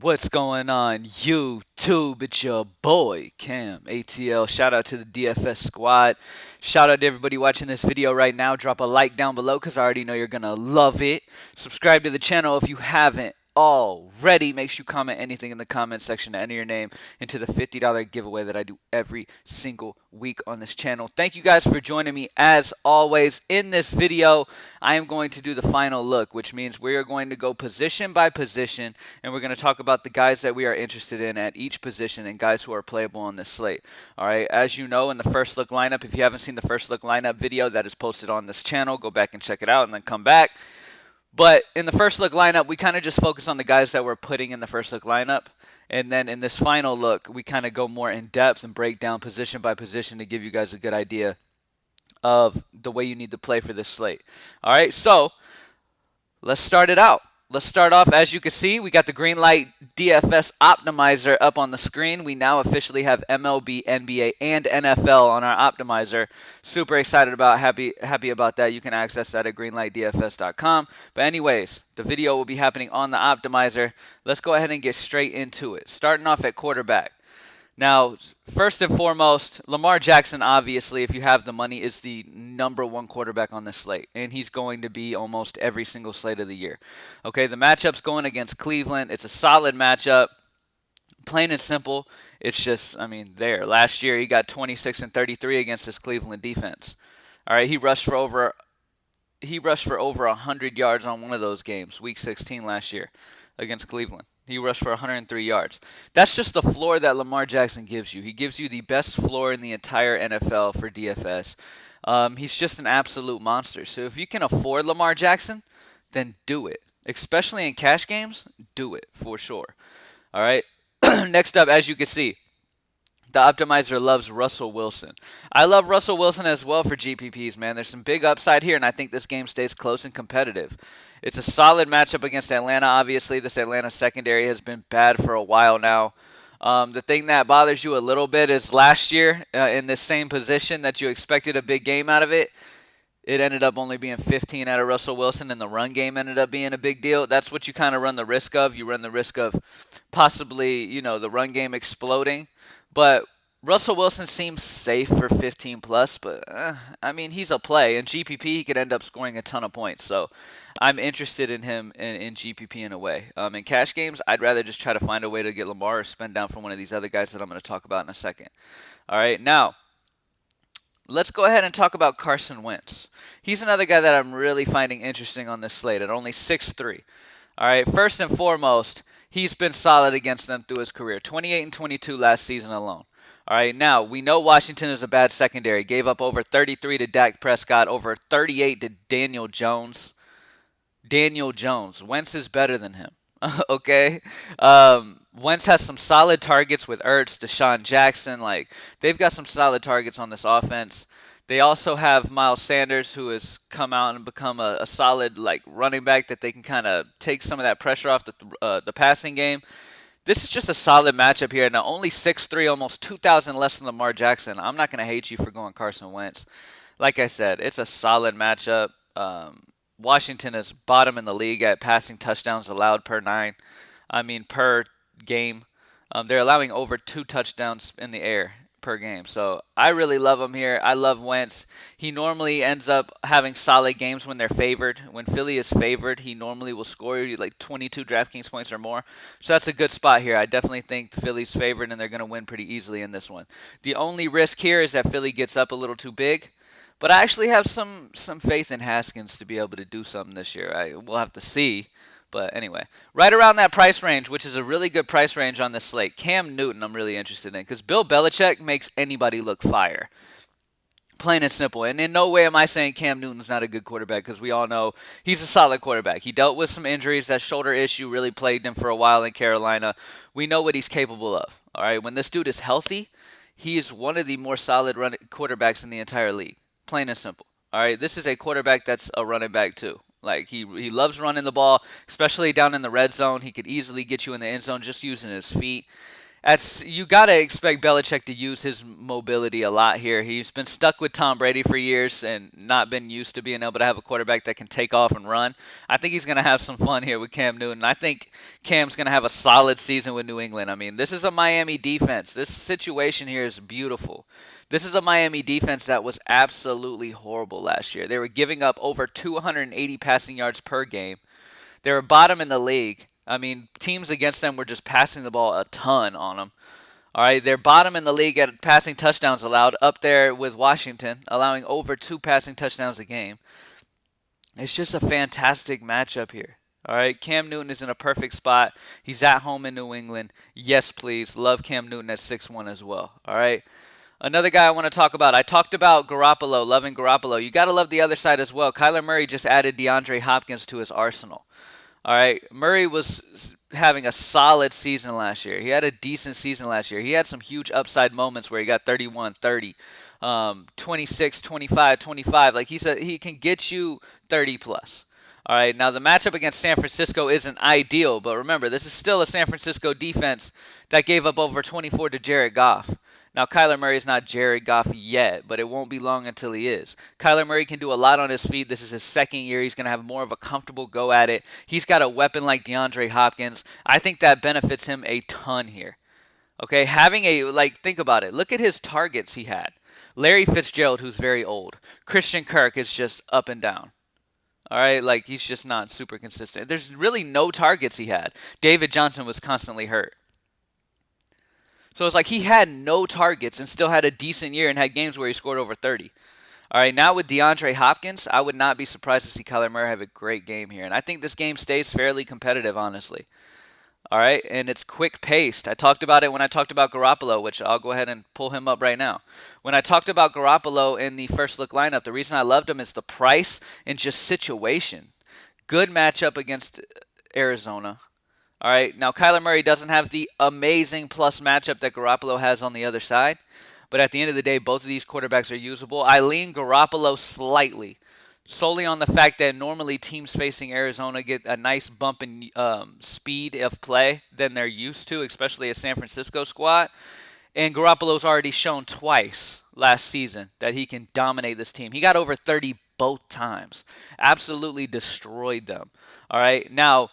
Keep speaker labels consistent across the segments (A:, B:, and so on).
A: What's going on, YouTube? It's your boy, CamATL. Shout out to the DFS squad. Shout out to everybody watching this video right now. Drop a like down below because I already know you're going to love it. Subscribe to the channel if you haven't already. Make sure you comment anything in the comment section to enter your name into the $50 giveaway that I do every single week on this channel. Thank you guys for joining me as always. In this video, I am going to do the final look, which means we are going to go position by position, and we're going to talk about the guys that we are interested in at each position and guys who are playable on this slate. All right, as you know, in the first look lineup, if you haven't seen the first look lineup video that is posted on this channel, go back and check it out and then come back. But in the first look lineup, we kind of just focus on the guys that we're putting in the first look lineup. And then in this final look, we kind of go more in depth and break down position by position to give you guys a good idea of the way you need to play for this slate. All right, so let's start it out. Let's start off. As you can see, we got the Greenlight DFS optimizer up on the screen. We now officially have MLB, NBA, and NFL on our optimizer. Super excited about, happy about that. You can access that at greenlightdfs.com. But anyways, the video will be happening on the optimizer. Let's go ahead and get straight into it. Starting off at quarterback. Now, first and foremost, Lamar Jackson, obviously, if you have the money, is the number one quarterback on this slate. And he's going to be almost every single slate of the year. Okay, the matchup's going against Cleveland. It's a solid matchup. Plain and simple. It's just, there. Last year, he got 26 and 33 against this Cleveland defense. All right, he rushed for over 100 yards on one of those games, Week 16 last year against Cleveland. He rushed for 103 yards. That's just the floor that Lamar Jackson gives you. He gives you the best floor in the entire NFL for DFS. He's just an absolute monster. So if you can afford Lamar Jackson, then do it. Especially in cash games, do it for sure. All right. Next up, as you can see, the optimizer loves Russell Wilson. I love Russell Wilson as well for GPPs, man. There's some big upside here, and I think this game stays close and competitive. It's a solid matchup against Atlanta, obviously. This Atlanta secondary has been bad for a while now. The thing that bothers you a little bit is last year, in this same position that you expected a big game out of it, it ended up only being 15 out of Russell Wilson, and the run game ended up being a big deal. That's what you kind of run the risk of. You run the risk of possibly, the run game exploding. But Russell Wilson seems safe for 15 plus, but he's a play. In GPP, he could end up scoring a ton of points. So I'm interested in him in GPP in a way. In cash games, I'd rather just try to find a way to get Lamar or spend down for one of these other guys that I'm going to talk about in a second. All right, now let's go ahead and talk about Carson Wentz. He's another guy that I'm really finding interesting on this slate at only 6'3". All right, first and foremost, he's been solid against them through his career. 28 and 22 last season alone. All right, now we know Washington is a bad secondary. Gave up over 33 to Dak Prescott, over 38 to Daniel Jones. Wentz is better than him. Okay? Wentz has some solid targets with Ertz, Deshaun Jackson. They've got some solid targets on this offense. They also have Miles Sanders, who has come out and become a solid running back that they can kind of take some of that pressure off the passing game. This is just a solid matchup here. Now, only 6'3", almost 2,000 less than Lamar Jackson. I'm not going to hate you for going Carson Wentz. Like I said, it's a solid matchup. Washington is bottom in the league at passing touchdowns allowed per game. They're allowing over 2 touchdowns in the air per game. So I really love him here. I love Wentz. He normally ends up having solid games when they're favored. When Philly is favored, he normally will score you 22 DraftKings points or more. So that's a good spot here. I definitely think the Philly's favored and they're going to win pretty easily in this one. The only risk here is that Philly gets up a little too big. But I actually have some faith in Haskins to be able to do something this year. We'll have to see. But anyway, right around that price range, which is a really good price range on this slate, Cam Newton I'm really interested in because Bill Belichick makes anybody look fire. Plain and simple. And in no way am I saying Cam Newton's not a good quarterback because we all know he's a solid quarterback. He dealt with some injuries. That shoulder issue really plagued him for a while in Carolina. We know what he's capable of. All right, when this dude is healthy, he is one of the more solid quarterbacks in the entire league. Plain and simple. All right, this is a quarterback that's a running back too. He loves running the ball, especially down in the red zone. He could easily get you in the end zone just using his feet. You got to expect Belichick to use his mobility a lot here. He's been stuck with Tom Brady for years and not been used to being able to have a quarterback that can take off and run. I think he's going to have some fun here with Cam Newton. I think Cam's going to have a solid season with New England. I mean, this is a Miami defense. This situation here is beautiful. This is a Miami defense that was absolutely horrible last year. They were giving up over 280 passing yards per game. They were bottom in the league. I mean, teams against them were just passing the ball a ton on them. All right, they're bottom in the league at passing touchdowns allowed, up there with Washington, allowing over 2 passing touchdowns a game. It's just a fantastic matchup here. All right, Cam Newton is in a perfect spot. He's at home in New England. Yes, please. Love Cam Newton at 6-1 as well. All right. Another guy I want to talk about. I talked about Garoppolo, loving Garoppolo. You got to love the other side as well. Kyler Murray just added DeAndre Hopkins to his arsenal. All right, Murray was having a solid season last year. He had a decent season last year. He had some huge upside moments where he got 31, 30, 26, 25, 25. Like he can get you 30 plus. All right, now the matchup against San Francisco isn't ideal, but remember, this is still a San Francisco defense that gave up over 24 to Jared Goff. Now, Kyler Murray is not Jared Goff yet, but it won't be long until he is. Kyler Murray can do a lot on his feet. This is his second year. He's going to have more of a comfortable go at it. He's got a weapon like DeAndre Hopkins. I think that benefits him a ton here. Okay, think about it. Look at his targets he had. Larry Fitzgerald, who's very old. Christian Kirk is just up and down. All right, like he's just not super consistent. There's really no targets he had. David Johnson was constantly hurt. So it's like he had no targets and still had a decent year and had games where he scored over 30. All right, now with DeAndre Hopkins, I would not be surprised to see Kyler Murray have a great game here. And I think this game stays fairly competitive, honestly. All right, and it's quick-paced. I talked about it when I talked about Garoppolo, which I'll go ahead and pull him up right now. When I talked about Garoppolo in the first look lineup, the reason I loved him is the price and just situation. Good matchup against Arizona. All right, now Kyler Murray doesn't have the amazing plus matchup that Garoppolo has on the other side, but at the end of the day, both of these quarterbacks are usable. I lean Garoppolo slightly, solely on the fact that normally teams facing Arizona get a nice bump in speed of play than they're used to, especially a San Francisco squad. And Garoppolo's already shown twice last season that he can dominate this team. He got over 30 both times, absolutely destroyed them. All right, now,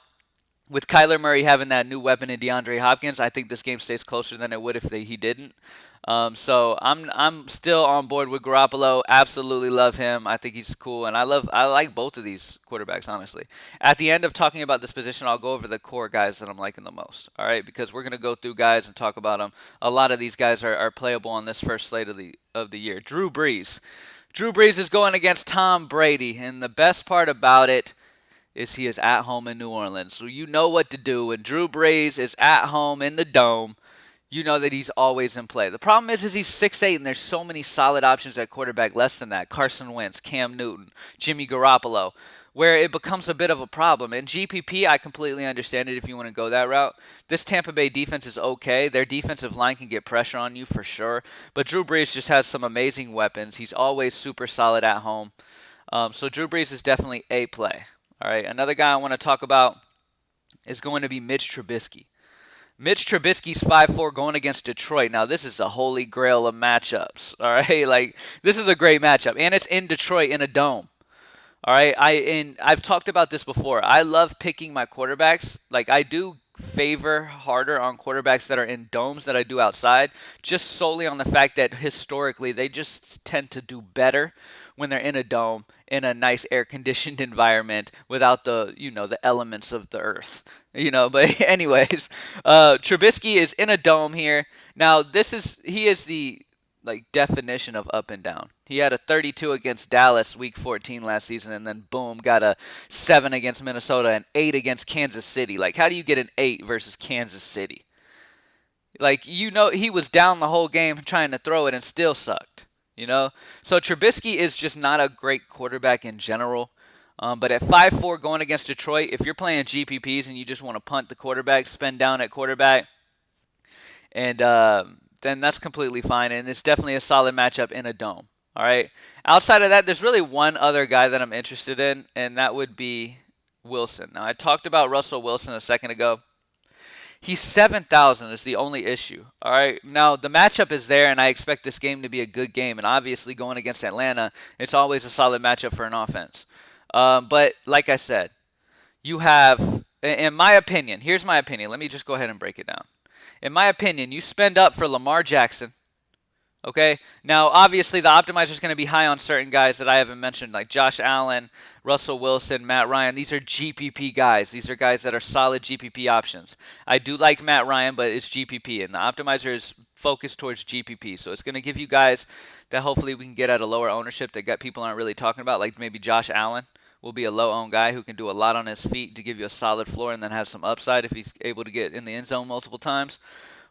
A: with Kyler Murray having that new weapon in DeAndre Hopkins, I think this game stays closer than it would if he didn't. So I'm still on board with Garoppolo. Absolutely love him. I think he's cool, and I like both of these quarterbacks, honestly. At the end of talking about this position, I'll go over the core guys that I'm liking the most. All right, because we're gonna go through guys and talk about them. A lot of these guys are playable on this first slate of the year. Drew Brees. Drew Brees is going against Tom Brady, and the best part about it is he is at home in New Orleans. So you know what to do. When Drew Brees is at home in the Dome, you know that he's always in play. The problem is he's 6'8", and there's so many solid options at quarterback less than that. Carson Wentz, Cam Newton, Jimmy Garoppolo, where it becomes a bit of a problem. And GPP, I completely understand it if you want to go that route. This Tampa Bay defense is okay. Their defensive line can get pressure on you for sure. But Drew Brees just has some amazing weapons. He's always super solid at home. So Drew Brees is definitely a play. All right, another guy I want to talk about is going to be Mitch Trubisky. Mitch Trubisky's 5'4" going against Detroit. Now, this is a holy grail of matchups. All right, like this is a great matchup, and it's in Detroit in a dome. All right, I've talked about this before. I love picking my quarterbacks. Like I do favor harder on quarterbacks that are in domes than I do outside, just solely on the fact that historically they just tend to do better when they're in a dome in a nice air-conditioned environment without the elements of the earth. But anyways, Trubisky is in a dome here. Now, he is the definition of up and down. He had a 32 against Dallas week 14 last season, and then boom, got a 7 against Minnesota and 8 against Kansas City. Like, how do you get an 8 versus Kansas City? He was down the whole game trying to throw it and still sucked. So Trubisky is just not a great quarterback in general. But at 5'4", going against Detroit, if you're playing GPPs and you just want to punt the quarterback, spend down at quarterback, and then that's completely fine. And it's definitely a solid matchup in a dome. All right. Outside of that, there's really one other guy that I'm interested in, and that would be Wilson. Now, I talked about Russell Wilson a second ago. He's 7,000 is the only issue. All right. Now, the matchup is there, and I expect this game to be a good game. And obviously, going against Atlanta, it's always a solid matchup for an offense. But like I said, you have, in my opinion, here's my opinion. Let me just go ahead and break it down. In my opinion, you spend up for Lamar Jackson. Okay. Now, obviously, the optimizer is going to be high on certain guys that I haven't mentioned, like Josh Allen, Russell Wilson, Matt Ryan. These are GPP guys. These are guys that are solid GPP options. I do like Matt Ryan, but it's GPP, and the optimizer is focused towards GPP. So it's going to give you guys that hopefully we can get at a lower ownership that people aren't really talking about, like maybe Josh Allen will be a low-owned guy who can do a lot on his feet to give you a solid floor and then have some upside if he's able to get in the end zone multiple times.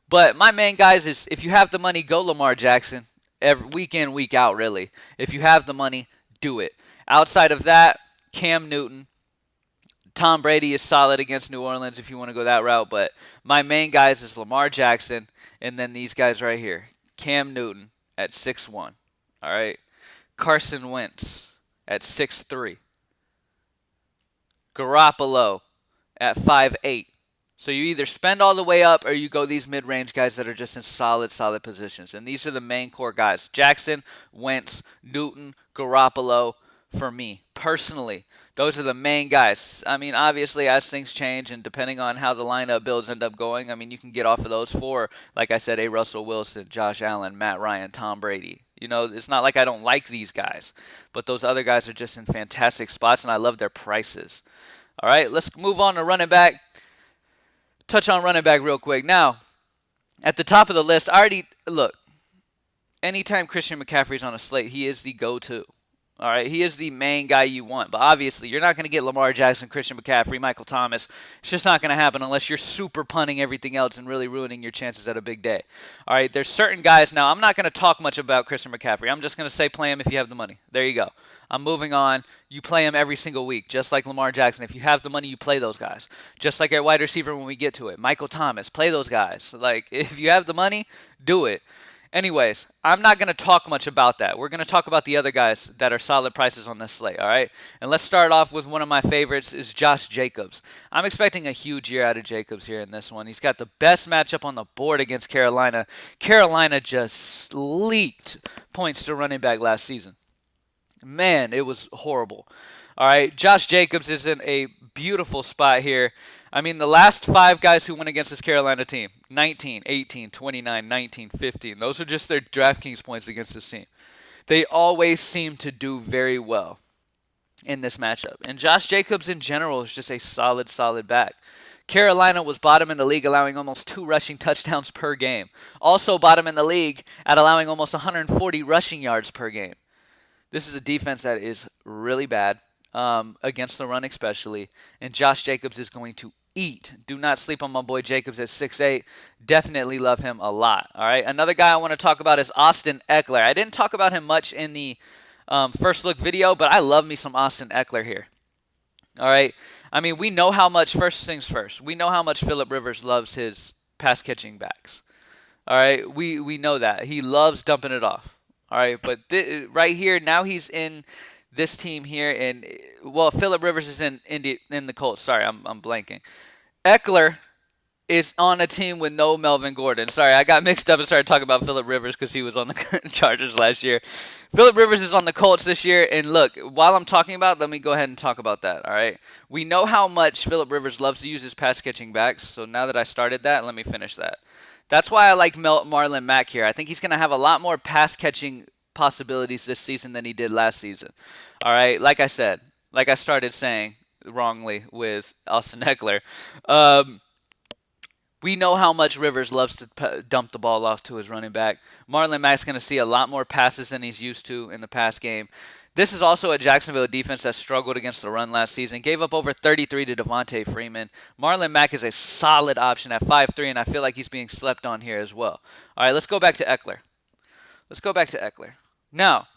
A: But my main, guys, is if you have the money, go Lamar Jackson. Every week in, week out, really. If you have the money, do it. Outside of that, Cam Newton. Tom Brady is solid against New Orleans if you want to go that route. But my main, guys, is Lamar Jackson and then these guys right here. Cam Newton at 6'1". All right. Carson Wentz at 6'3". Garoppolo at 5'8". So you either spend all the way up or you go these mid-range guys that are just in solid positions. And these are the main core guys. Jackson, Wentz, Newton, Garoppolo for me. Personally, those are the main guys. I mean, obviously, as things change and depending on how the lineup builds end up going, I mean, you can get off of those four. Like I said, Russell Wilson, Josh Allen, Matt Ryan, Tom Brady. You know, it's not like I don't like these guys. But those other guys are just in fantastic spots, and I love their prices. All right, let's move on to running back. Touch on running back real quick. Now, at the top of the list, look, anytime Christian McCaffrey's on a slate, he is the go-to. All right, he is the main guy you want. But obviously, you're not going to get Lamar Jackson, Christian McCaffrey, Michael Thomas. It's just not going to happen unless you're super punting everything else and really ruining your chances at a big day. All right, there's certain guys. Now, I'm not going to talk much about Christian McCaffrey. I'm just going to say play him if you have the money. There you go. I'm moving on. You play him every single week, just like Lamar Jackson. If you have the money, you play those guys. Just like at wide receiver when we get to it. Michael Thomas, play those guys. Like, if you have the money, do it. Anyways, I'm not going to talk much about that. We're going to talk about the other guys that are solid prices on this slate, all right? And let's start off with one of my favorites is Josh Jacobs. I'm expecting a huge year out of Jacobs here in this one. He's got the best matchup on the board against Carolina. Carolina just leaked points to running back last season. Man, it was horrible. All right, Josh Jacobs is in a beautiful spot here. I mean, the last 5 guys who went against this Carolina team, 19, 18, 29, 19, 15. Those are just their DraftKings points against this team. They always seem to do very well in this matchup. And Josh Jacobs in general is just a solid back. Carolina was bottom in the league, allowing almost 2 rushing touchdowns per game. Also bottom in the league at allowing almost 140 rushing yards per game. This is a defense that is really bad. Against the run especially, and Josh Jacobs is going to eat. Do not sleep on my boy Jacobs at 6'8". Definitely love him a lot. All right, another guy I want to talk about is Austin Eckler. I didn't talk about him much in the first look video, but I love me some Austin Eckler here. All right, I mean, we know how much, first things first, we know how much Phillip Rivers loves his pass-catching backs. All right, we know that. He loves dumping it off. All right, but right here, now he's in this team here, and well, Phillip Rivers is in the Colts. Sorry, I'm blanking. Eckler is on a team with no Melvin Gordon. Sorry, I got mixed up and started talking about Phillip Rivers because he was on the Chargers last year. Phillip Rivers is on the Colts this year, and look, while I'm talking about, let me go ahead and talk about that. All right, we know how much Phillip Rivers loves to use his pass-catching backs. So now that I started that, let me finish that. That's why I like Marlon Mack here. I think he's going to have a lot more pass-catching possibilities this season than he did last season. All right, like I said, like I started saying wrongly with Austin Eckler, we know how much Rivers loves to dump the ball off to his running back. Marlon Mack's going to see a lot more passes than he's used to in the past game. This is also a Jacksonville defense that struggled against the run last season. Gave up over 33 to Devontae Freeman. Marlon Mack is a solid option at 5'3", and I feel like he's being slept on here as well. All right, let's go back to Eckler. Now,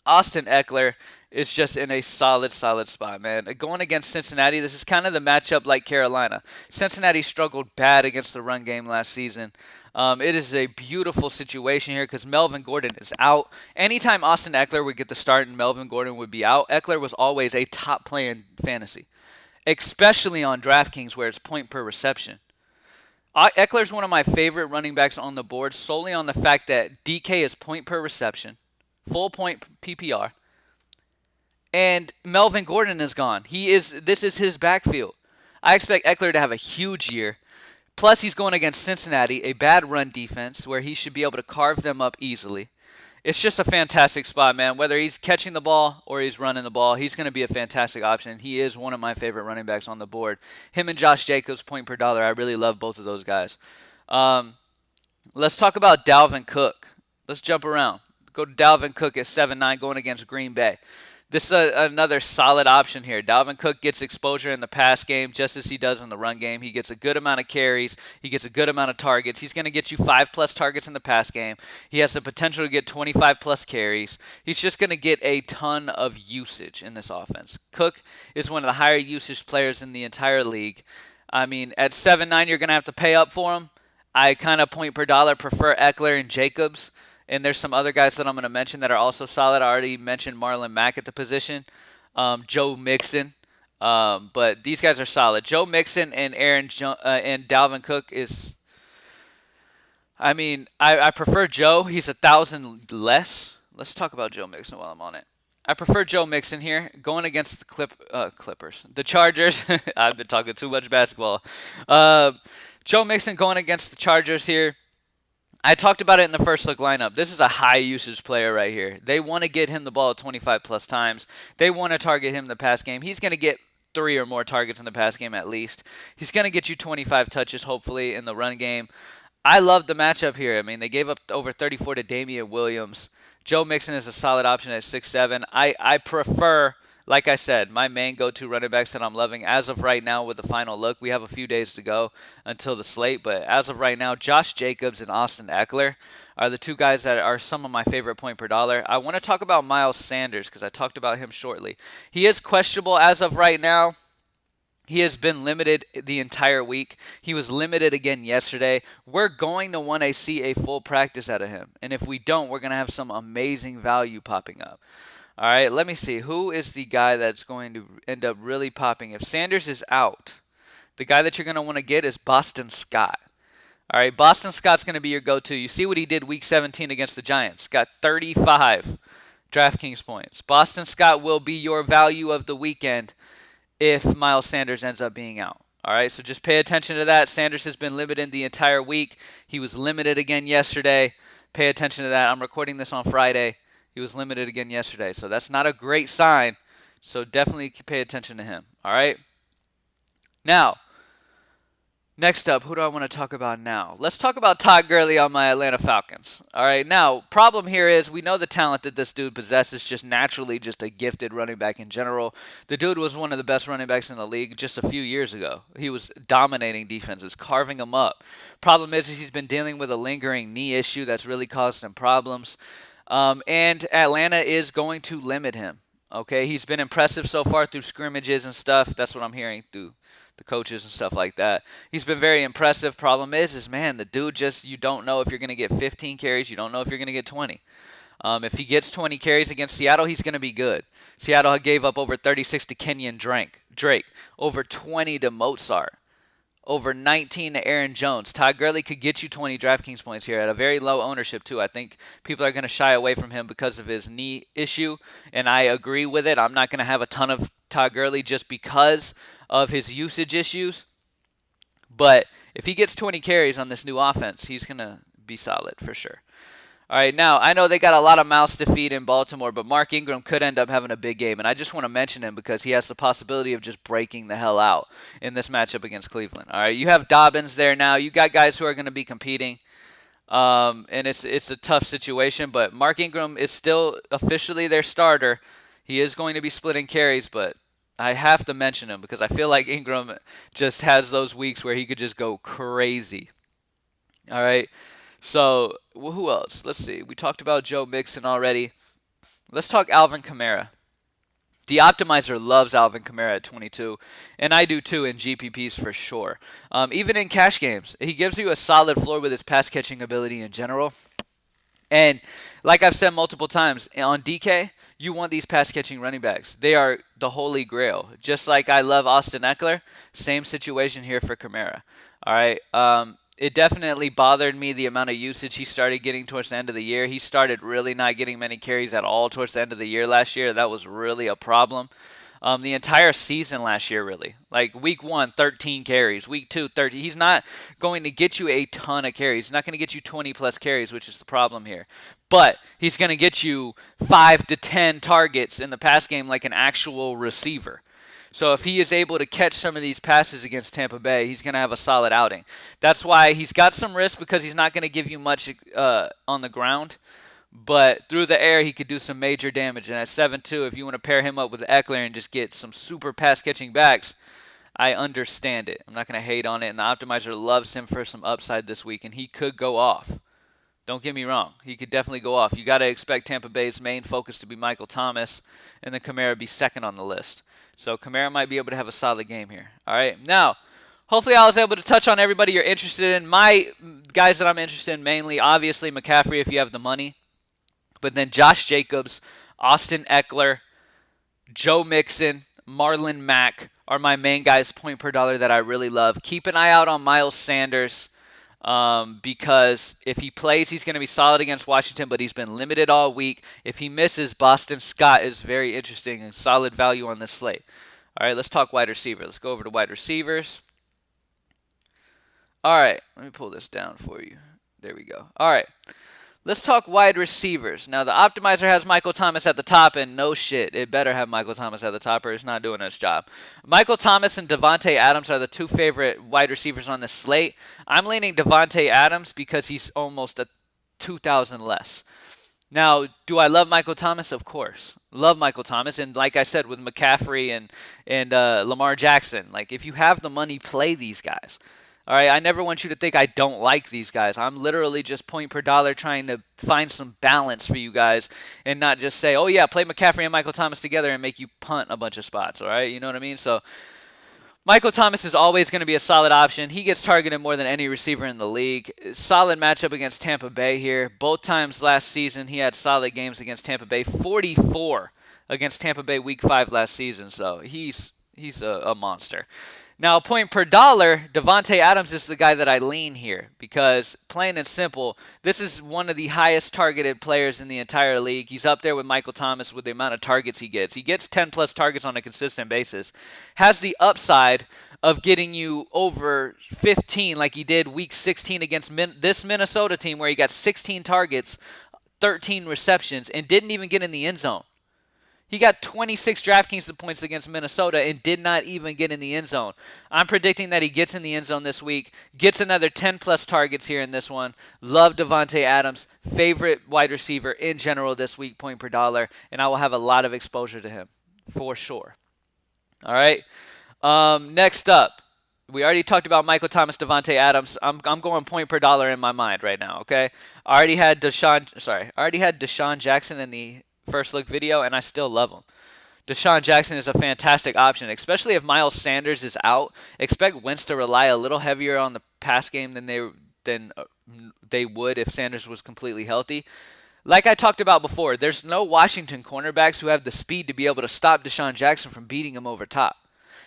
A: Austin Eckler is just in a solid spot, man. Going against Cincinnati, this is kind of the matchup like Carolina. Cincinnati struggled bad against the run game last season. It is a beautiful situation here because Melvin Gordon is out. Anytime Austin Eckler would get the start and Melvin Gordon would be out, Eckler was always a top play in fantasy, especially on DraftKings where it's point per reception. Eckler's one of my favorite running backs on the board solely on the fact that DK is point per reception, full point PPR, and Melvin Gordon is gone. This is his backfield. I expect Eckler to have a huge year. Plus, he's going against Cincinnati, a bad run defense where he should be able to carve them up easily. It's just a fantastic spot, man. Whether he's catching the ball or he's running the ball, he's going to be a fantastic option. He is one of my favorite running backs on the board. Him and Josh Jacobs, point per dollar. I really love both of those guys. Let's talk about Dalvin Cook. Let's jump around. Go to Dalvin Cook at 7-9 going against Green Bay. This is another solid option here. Dalvin Cook gets exposure in the pass game just as he does in the run game. He gets a good amount of carries. He gets a good amount of targets. He's going to get you 5+ targets in the pass game. He has the potential to get 25+ carries. He's just going to get a ton of usage in this offense. Cook is one of the higher usage players in the entire league. I mean, at 7-9, you're going to have to pay up for him. I kind of point per dollar prefer Eckler and Jacobs. And there's some other guys that I'm going to mention that are also solid. I already mentioned Marlon Mack at the position, Joe Mixon. But these guys are solid. Joe Mixon and and Dalvin Cook is, I mean, I prefer Joe. He's 1,000 less. Let's talk about Joe Mixon while I'm on it. I prefer Joe Mixon here going against the Clippers. The Chargers. I've been talking too much basketball. Joe Mixon going against the Chargers here. I talked about it in the first look lineup. This is a high usage player right here. They want to get him the ball 25+ times. They want to target him in the pass game. He's going to get 3 or more targets in the pass game at least. He's going to get you 25 touches hopefully in the run game. I love the matchup here. I mean, they gave up over 34 to Damian Williams. Joe Mixon is a solid option at 6'7". I prefer, like I said, my main go-to running backs that I'm loving as of right now with the final look. We have a few days to go until the slate, but as of right now, Josh Jacobs and Austin Eckler are the two guys that are some of my favorite point per dollar. I want to talk about Miles Sanders because I talked about him shortly. He is questionable as of right now. He has been limited the entire week. He was limited again yesterday. We're going to want to see a full practice out of him, and if we don't, we're going to have some amazing value popping up. All right, let me see. Who is the guy that's going to end up really popping? If Sanders is out, the guy that you're going to want to get is Boston Scott. All right, Boston Scott's going to be your go-to. You see what he did week 17 against the Giants. Got 35 DraftKings points. Boston Scott will be your value of the weekend if Miles Sanders ends up being out. All right, so just pay attention to that. Sanders has been limited the entire week. He was limited again yesterday. Pay attention to that. I'm recording this on Friday. He was limited again yesterday, so that's not a great sign. So definitely pay attention to him. All right. Now, next up, who do I want to talk about now? Let's talk about Todd Gurley on my Atlanta Falcons. All right. Now, problem here is we know the talent that this dude possesses, just naturally just a gifted running back in general. The dude was one of the best running backs in the league just a few years ago. He was dominating defenses, carving them up. Problem is he's been dealing with a lingering knee issue that's really caused him problems. And Atlanta is going to limit him. Okay, he's been impressive so far through scrimmages and stuff. That's what I'm hearing through the coaches and stuff like that. He's been very impressive. Problem is man, the dude just, you don't know if you're going to get 15 carries. You don't know if you're going to get 20. If he gets 20 carries against Seattle, he's going to be good. Seattle gave up over 36 to Kenyon Drake, over 20 to Mozart. Over 19 to Aaron Jones. Todd Gurley could get you 20 DraftKings points here at a very low ownership, too. I think people are going to shy away from him because of his knee issue, and I agree with it. I'm not going to have a ton of Todd Gurley just because of his usage issues. But if he gets 20 carries on this new offense, he's going to be solid for sure. All right, now, I know they got a lot of mouths to feed in Baltimore, but Mark Ingram could end up having a big game, and I just want to mention him because he has the possibility of just breaking the hell out in this matchup against Cleveland. All right, you have Dobbins there now. You got guys who are going to be competing, and it's a tough situation, but Mark Ingram is still officially their starter. He is going to be splitting carries, but I have to mention him because I feel like Ingram just has those weeks where he could just go crazy. All right. So, who else? Let's see. We talked about Joe Mixon already. Let's talk Alvin Kamara. The Optimizer loves Alvin Kamara at 22, and I do too in GPPs for sure. Even in cash games, he gives you a solid floor with his pass-catching ability in general. And like I've said multiple times, on DK, you want these pass-catching running backs. They are the holy grail. Just like I love Austin Eckler, same situation here for Kamara. All right. It definitely bothered me the amount of usage he started getting towards the end of the year. He started really not getting many carries at all towards the end of the year last year. That was really a problem. The entire season last year, really. Like week 1, 13 carries. Week 2, 30. He's not going to get you a ton of carries. He's not going to get you 20 plus carries, which is the problem here. But he's going to get you 5 to 10 targets in the pass game like an actual receiver. So if he is able to catch some of these passes against Tampa Bay, he's going to have a solid outing. That's why he's got some risk because he's not going to give you much on the ground. But through the air, he could do some major damage. And at 7-2, if you want to pair him up with Eckler and just get some super pass-catching backs, I understand it. I'm not going to hate on it. And the optimizer loves him for some upside this week, and he could go off. Don't get me wrong. He could definitely go off. You got to expect Tampa Bay's main focus to be Michael Thomas, and then Kamara be second on the list. So Kamara might be able to have a solid game here. All right. Now, hopefully I was able to touch on everybody you're interested in. My guys that I'm interested in mainly, obviously McCaffrey if you have the money. But then Josh Jacobs, Austin Eckler, Joe Mixon, Marlon Mack are my main guys point per dollar that I really love. Keep an eye out on Miles Sanders because if he plays, he's going to be solid against Washington, but he's been limited all week. If he misses, Boston Scott is very interesting and solid value on this slate. All right, let's talk wide receiver. Let's go over to wide receivers. All right, let me pull this down for you. There we go. All right. Let's talk wide receivers. Now, the optimizer has Michael Thomas at the top, and no shit, it better have Michael Thomas at the top or it's not doing its job. Michael Thomas and Davante Adams are the two favorite wide receivers on this slate. I'm leaning Davante Adams because he's almost a 2,000 less. Now, do I love Michael Thomas? Of course. Love Michael Thomas. And like I said, with McCaffrey and Lamar Jackson, like if you have the money, play these guys. All right, I never want you to think I don't like these guys. I'm literally just point per dollar trying to find some balance for you guys and not just say, oh, yeah, play McCaffrey and Michael Thomas together and make you punt a bunch of spots, all right? You know what I mean? So Michael Thomas is always going to be a solid option. He gets targeted more than any receiver in the league. Solid matchup against Tampa Bay here. Both times last season he had solid games against Tampa Bay. 44 against Tampa Bay week 5 last season, so he's a monster. Now, point per dollar, Davante Adams is the guy that I lean here because, plain and simple, this is one of the highest targeted players in the entire league. He's up there with Michael Thomas with the amount of targets he gets. He gets 10-plus targets on a consistent basis. Has the upside of getting you over 15 like he did week 16 against this Minnesota team where he got 16 targets, 13 receptions, and didn't even get in the end zone. He got 26 DraftKings points against Minnesota and did not even get in the end zone. I'm predicting that he gets in the end zone this week, gets another 10-plus targets here in this one. Love Davante Adams, favorite wide receiver in general this week, point per dollar, and I will have a lot of exposure to him for sure. All right. Next up, we already talked about Michael Thomas, Davante Adams. I'm going point per dollar in my mind right now. Okay. I already had Deshaun Jackson in the first look video, and I still love him. Deshaun Jackson is a fantastic option, especially if Miles Sanders is out. Expect Wentz to rely a little heavier on the pass game than they would if Sanders was completely healthy. Like I talked about before, there's no Washington cornerbacks who have the speed to be able to stop Deshaun Jackson from beating him over top.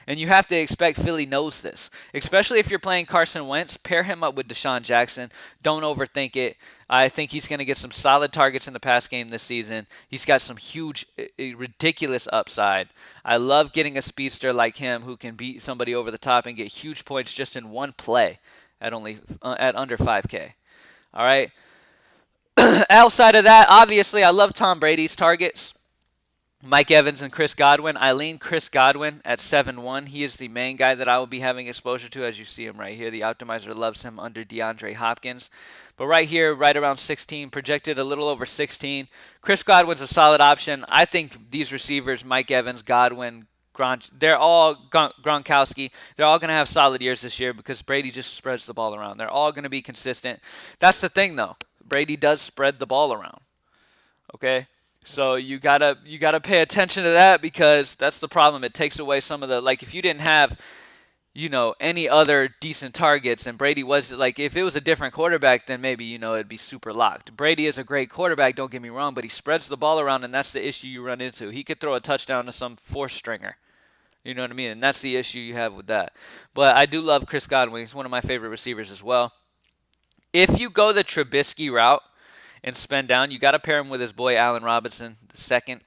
A: And you have to expect Philly knows this. Especially if you're playing Carson Wentz, pair him up with Deshaun Jackson. Don't overthink it. I think he's going to get some solid targets in the pass game this season. He's got some huge, ridiculous upside. I love getting a speedster like him who can beat somebody over the top and get huge points just in one play at under 5K. All right. Outside of that, obviously, I love Tom Brady's targets. Mike Evans and Chris Godwin. I lean Chris Godwin at 7-1. He is the main guy that I will be having exposure to, as you see him right here. The optimizer loves him under DeAndre Hopkins. But right here, right around 16, projected a little over 16. Chris Godwin's a solid option. I think these receivers, Mike Evans, Godwin, they're all Gronkowski. They're all going to have solid years this year because Brady just spreads the ball around. They're all going to be consistent. That's the thing, though. Brady does spread the ball around. Okay? So you gotta pay attention to that because that's the problem. It takes away some of the, like, if you didn't have, any other decent targets and Brady was, like, if it was a different quarterback, then maybe, it'd be super locked. Brady is a great quarterback, don't get me wrong, but he spreads the ball around and that's the issue you run into. He could throw a touchdown to some fourth stringer. You know what I mean? And that's the issue you have with that. But I do love Chris Godwin. He's one of my favorite receivers as well. If you go the Trubisky route and spend down, you got to pair him with his boy Allen Robinson the second.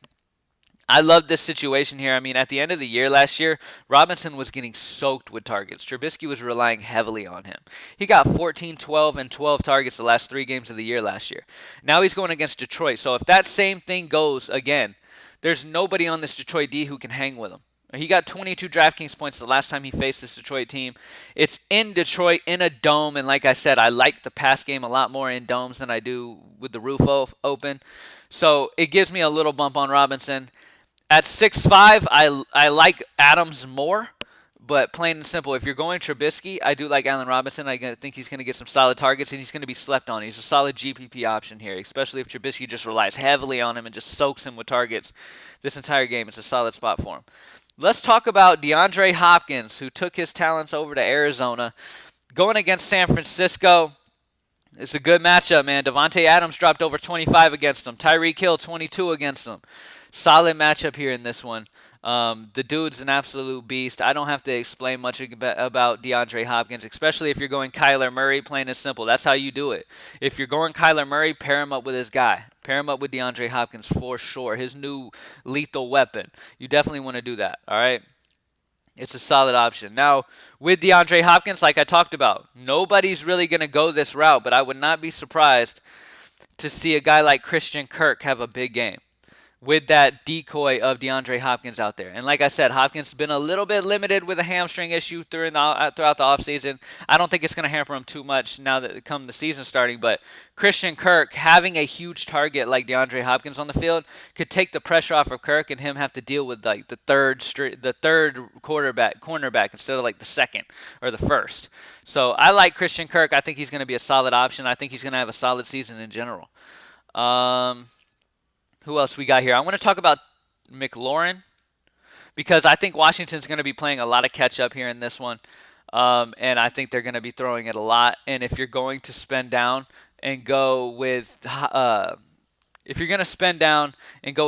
A: I love this situation here. I mean, at the end of the year last year, Robinson was getting soaked with targets. Trubisky was relying heavily on him. He got 14, 12, and 12 targets the last 3 games of the year last year. Now he's going against Detroit. So if that same thing goes again, there's nobody on this Detroit D who can hang with him. He got 22 DraftKings points the last time he faced this Detroit team. It's in Detroit, in a dome, and like I said, I like the pass game a lot more in domes than I do with the roof open. So it gives me a little bump on Robinson. At 6'5", I like Adams more, but plain and simple, if you're going Trubisky, I do like Allen Robinson. I think he's going to get some solid targets, and he's going to be slept on. He's a solid GPP option here, especially if Trubisky just relies heavily on him and just soaks him with targets this entire game. It's a solid spot for him. Let's talk about DeAndre Hopkins, who took his talents over to Arizona. Going against San Francisco, it's a good matchup, man. Devontae Adams dropped over 25 against him. Tyreek Hill, 22 against him. Solid matchup here in this one. The dude's an absolute beast. I don't have to explain much about DeAndre Hopkins, especially if you're going Kyler Murray, plain and simple. That's how you do it. If you're going Kyler Murray, pair him up with his guy. Pair him up with DeAndre Hopkins for sure. His new lethal weapon. You definitely want to do that, all right? It's a solid option. Now, with DeAndre Hopkins, like I talked about, nobody's really going to go this route, but I would not be surprised to see a guy like Christian Kirk have a big game with that decoy of DeAndre Hopkins out there. And like I said, Hopkins has been a little bit limited with a hamstring issue throughout the offseason. I don't think it's going to hamper him too much now that come the season starting, but Christian Kirk having a huge target like DeAndre Hopkins on the field could take the pressure off of Kirk and him have to deal with like the third cornerback instead of like the second or the first. So I like Christian Kirk. I think he's going to be a solid option. I think he's going to have a solid season in general. Who else we got here? I want to talk about McLaurin because I think Washington's going to be playing a lot of catch up here in this one. And I think they're going to be throwing it a lot. And if you're going to spend down and go with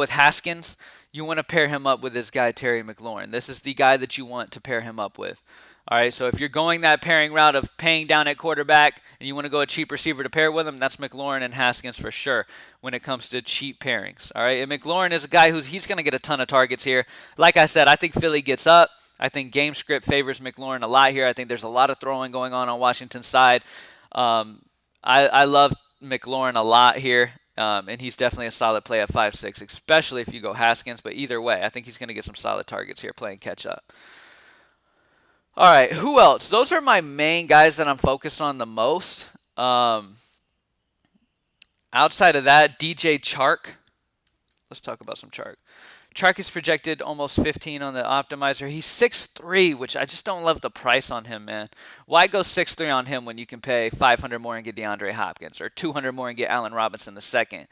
A: Haskins, you want to pair him up with this guy Terry McLaurin. This is the guy that you want to pair him up with. All right, so if you're going that pairing route of paying down at quarterback and you want to go a cheap receiver to pair with him, that's McLaurin and Haskins for sure when it comes to cheap pairings. All right, and McLaurin is a guy he's going to get a ton of targets here. Like I said, I think Philly gets up. I think game script favors McLaurin a lot here. I think there's a lot of throwing going on Washington's side. I love McLaurin a lot here. And he's definitely a solid play at 5'6", especially if you go Haskins. But either way, I think he's going to get some solid targets here playing catch up. All right, who else? Those are my main guys that I'm focused on the most. Outside of that, DJ Chark. Let's talk about some Chark. Chark is projected almost 15 on the optimizer. He's 6'3", which I just don't love the price on him, man. Why go 6'3" on him when you can pay 500 more and get DeAndre Hopkins or 200 more and get Allen Robinson the second?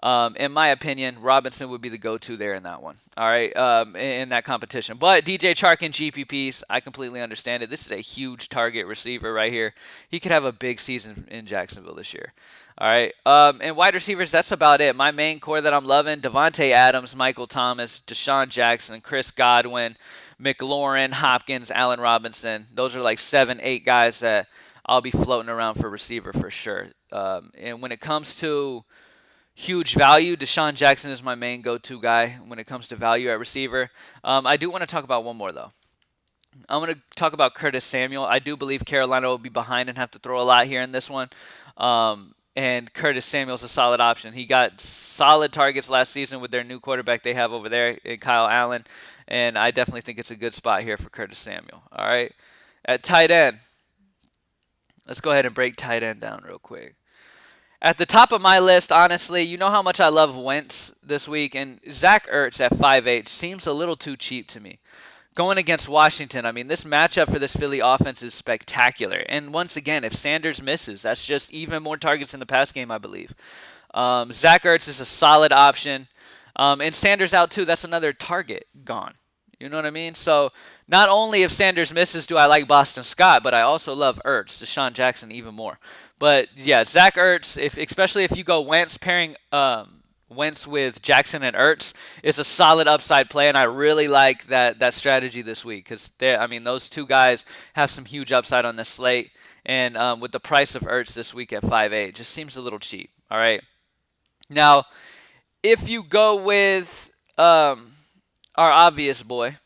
A: In my opinion, Robinson would be the go-to there in that one. All right, in that competition. But DJ Chark in GPPs, I completely understand it. This is a huge target receiver right here. He could have a big season in Jacksonville this year. All right, and wide receivers, that's about it. My main core that I'm loving, Devontae Adams, Michael Thomas, Deshaun Jackson, Chris Godwin, McLaurin, Hopkins, Allen Robinson. Those are like 7, 8 guys that I'll be floating around for receiver for sure. And when it comes to huge value, Deshaun Jackson is my main go-to guy when it comes to value at receiver. I do want to talk about one more, though. I'm going to talk about Curtis Samuel. I do believe Carolina will be behind and have to throw a lot here in this one. And Curtis Samuel's a solid option. He got solid targets last season with their new quarterback they have over there, Kyle Allen. And I definitely think it's a good spot here for Curtis Samuel. All right. At tight end, let's go ahead and break tight end down real quick. At the top of my list, honestly, you know how much I love Wentz this week, and Zach Ertz at 5'8" seems a little too cheap to me. Going against Washington, I mean, this matchup for this Philly offense is spectacular. And once again, if Sanders misses, that's just even more targets in the pass game, I believe. Zach Ertz is a solid option. And Sanders out too, that's another target gone. You know what I mean? So not only if Sanders misses do I like Boston Scott, but I also love Ertz, Deshaun Jackson even more. But yeah, Zach Ertz, especially if you go Wentz, pairing Wentz with Jackson and Ertz is a solid upside play, and I really like that strategy this week because those two guys have some huge upside on this slate, And with the price of Ertz this week at 5.8, just seems a little cheap. All right. Now, if you go with our obvious boy,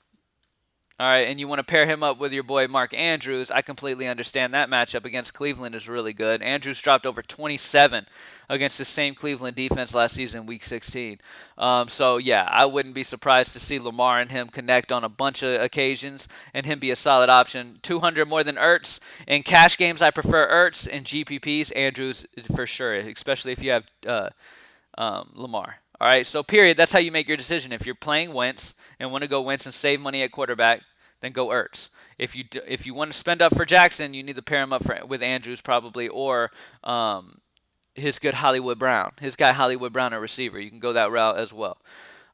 A: all right, and you want to pair him up with your boy Mark Andrews, I completely understand that matchup against Cleveland is really good. Andrews dropped over 27 against the same Cleveland defense last season, Week 16. So, yeah, I wouldn't be surprised to see Lamar and him connect on a bunch of occasions and him be a solid option. 200 more than Ertz. In cash games, I prefer Ertz. In GPPs, Andrews for sure, especially if you have Lamar. All right, so period. That's how you make your decision. If you're playing Wentz and want to go Wentz and save money at quarterback, then go Ertz. If you want to spend up for Jackson, you need to pair him up with Andrews probably, or his good Hollywood Brown, his guy Hollywood Brown, a receiver. You can go that route as well.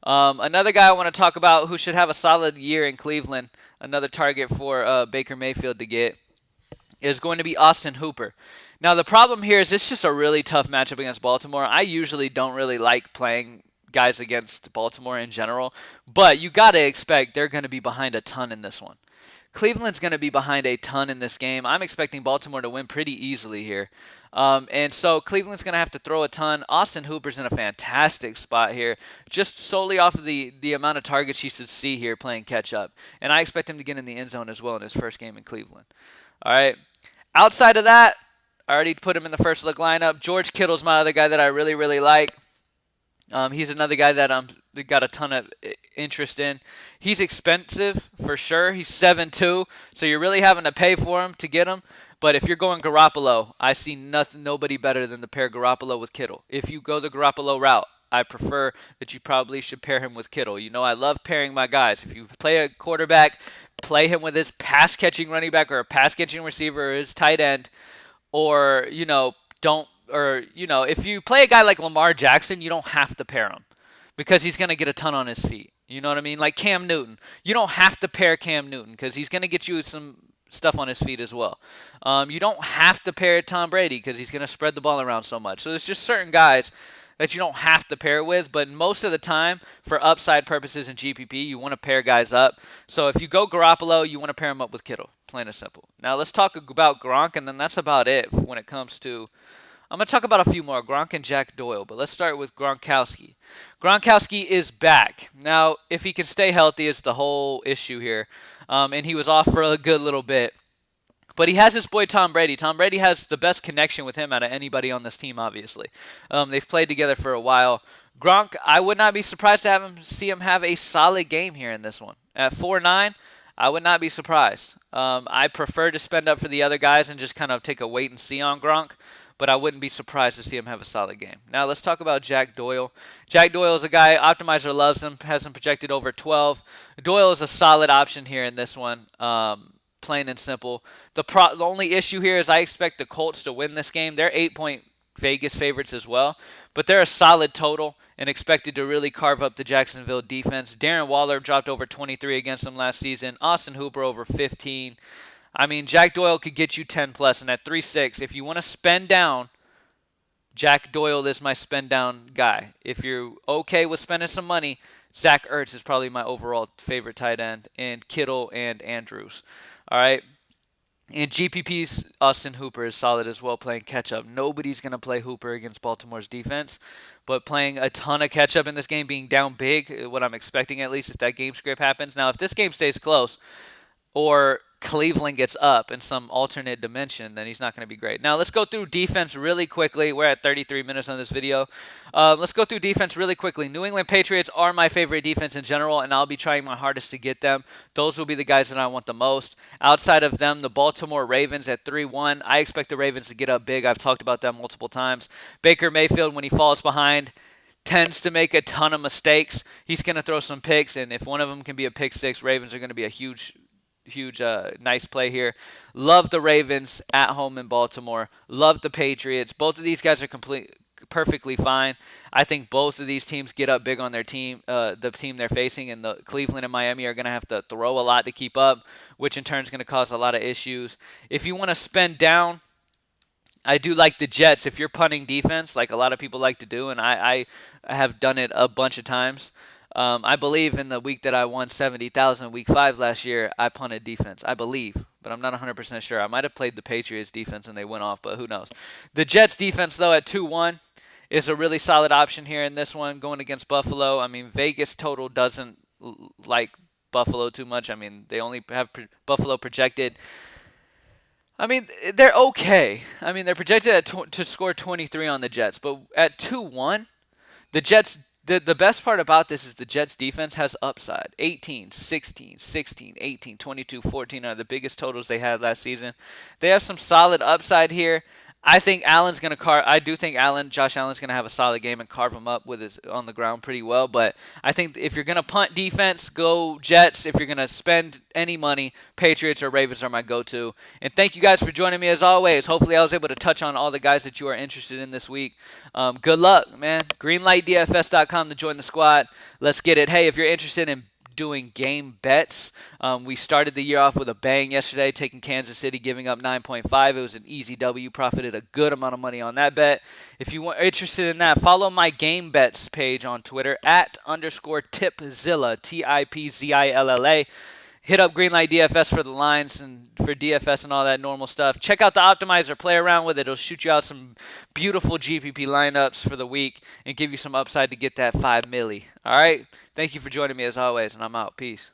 A: Another guy I want to talk about who should have a solid year in Cleveland, another target for Baker Mayfield to get, is going to be Austin Hooper. Now, the problem here is it's just a really tough matchup against Baltimore. I usually don't really like playing guys against Baltimore in general, but you got to expect they're going to be behind a ton in this one. Cleveland's going to be behind a ton in this game. I'm expecting Baltimore to win pretty easily here. And so Cleveland's going to have to throw a ton. Austin Hooper's in a fantastic spot here, just solely off of the amount of targets he should see here playing catch up. And I expect him to get in the end zone as well in his first game in Cleveland. All right. Outside of that, I already put him in the first look lineup. George Kittle's my other guy that I really, really like. He's another guy that got a ton of interest in. He's expensive for sure. He's 7.2, so you're really having to pay for him to get him. But if you're going Garoppolo, I see nobody better than to pair Garoppolo with Kittle. If you go the Garoppolo route, I prefer that you probably should pair him with Kittle. You know, I love pairing my guys. If you play a quarterback, play him with his pass-catching running back or a pass-catching receiver or his tight end, or, you know, if you play a guy like Lamar Jackson, you don't have to pair him because he's going to get a ton on his feet. You know what I mean? Like Cam Newton. You don't have to pair Cam Newton because he's going to get you some stuff on his feet as well. You don't have to pair Tom Brady because he's going to spread the ball around so much. So there's just certain guys that you don't have to pair with, but most of the time, for upside purposes in GPP, you want to pair guys up. So if you go Garoppolo, you want to pair him up with Kittle, plain and simple. Now let's talk about Gronk, and then that's about it when it comes to... I'm going to talk about a few more, Gronk and Jack Doyle, but let's start with Gronkowski. Gronkowski is back. Now, if he can stay healthy is the whole issue here, and he was off for a good little bit. But he has his boy Tom Brady. Tom Brady has the best connection with him out of anybody on this team, obviously. They've played together for a while. Gronk, I would not be surprised to see him have a solid game here in this one. At 4.9, I would not be surprised. I prefer to spend up for the other guys and just kind of take a wait and see on Gronk, but I wouldn't be surprised to see him have a solid game. Now let's talk about Jack Doyle. Jack Doyle is a guy, Optimizer loves him, has him projected over 12. Doyle is a solid option here in this one. Plain and simple. The only issue here is I expect the Colts to win this game. They're 8-point Vegas favorites as well, but they're a solid total and expected to really carve up the Jacksonville defense. Darren Waller dropped over 23 against them last season. Austin Hooper over 15. I mean, Jack Doyle could get you 10 plus, and at 3.6, if you want to spend down, Jack Doyle is my spend down guy. If you're okay with spending some money, Zach Ertz is probably my overall favorite tight end, and Kittle and Andrews. All right. In GPPs, Austin Hooper is solid as well, playing catch-up. Nobody's going to play Hooper against Baltimore's defense, but playing a ton of catch-up in this game, being down big, what I'm expecting at least if that game script happens. Now, if this game stays close or Cleveland gets up in some alternate dimension, then he's not going to be great. Now, let's go through defense really quickly. We're at 33 minutes on this video. Let's go through defense really quickly. New England Patriots are my favorite defense in general, and I'll be trying my hardest to get them. Those will be the guys that I want the most. Outside of them, the Baltimore Ravens at 3-1. I expect the Ravens to get up big. I've talked about them multiple times. Baker Mayfield, when he falls behind, tends to make a ton of mistakes. He's going to throw some picks, and if one of them can be a pick six, Ravens are going to be a huge nice play here. Love the Ravens at home in Baltimore. Love the Patriots. Both of these guys are perfectly fine. I think both of these teams get up big on their team, the team they're facing, and the Cleveland and Miami are going to have to throw a lot to keep up, which in turn is going to cause a lot of issues. If you want to spend down, I do like the Jets. If you're punting defense, like a lot of people like to do, and I have done it a bunch of times, I believe in the week that I won $70,000, week 5 last year, I punted defense. I believe. but I'm not 100% sure. I might have played the Patriots defense and they went off, but who knows. The Jets defense, though, at 2-1 is a really solid option here in this one going against Buffalo. I mean, Vegas total doesn't like Buffalo too much. I mean, they only have Buffalo projected. I mean, they're okay. I mean, they're projected to score 23 on the Jets, but at 2-1, the Jets, the best part about this is the Jets defense has upside. 18, 16, 16, 18, 22, 14 are the biggest totals they had last season. They have some solid upside here. I think Allen's going to Josh Allen's going to have a solid game and carve him up with his on the ground pretty well. But I think if you're going to punt defense, go Jets. If you're going to spend any money, Patriots or Ravens are my go-to. And thank you guys for joining me as always. Hopefully I was able to touch on all the guys that you are interested in this week. Good luck, man. Greenlightdfs.com to join the squad. Let's get it. Hey, if you're interested in doing game bets. We started the year off with a bang yesterday, taking Kansas City, giving up 9.5. It was an easy W. Profited a good amount of money on that bet. If you are interested in that, follow my game bets page on Twitter @_tipzilla, TIPZILLA. Hit up Greenlight DFS for the lines and for DFS and all that normal stuff. Check out the optimizer. Play around with it. It'll shoot you out some beautiful GPP lineups for the week and give you some upside to get that 5 milli. All right? Thank you for joining me as always, and I'm out. Peace.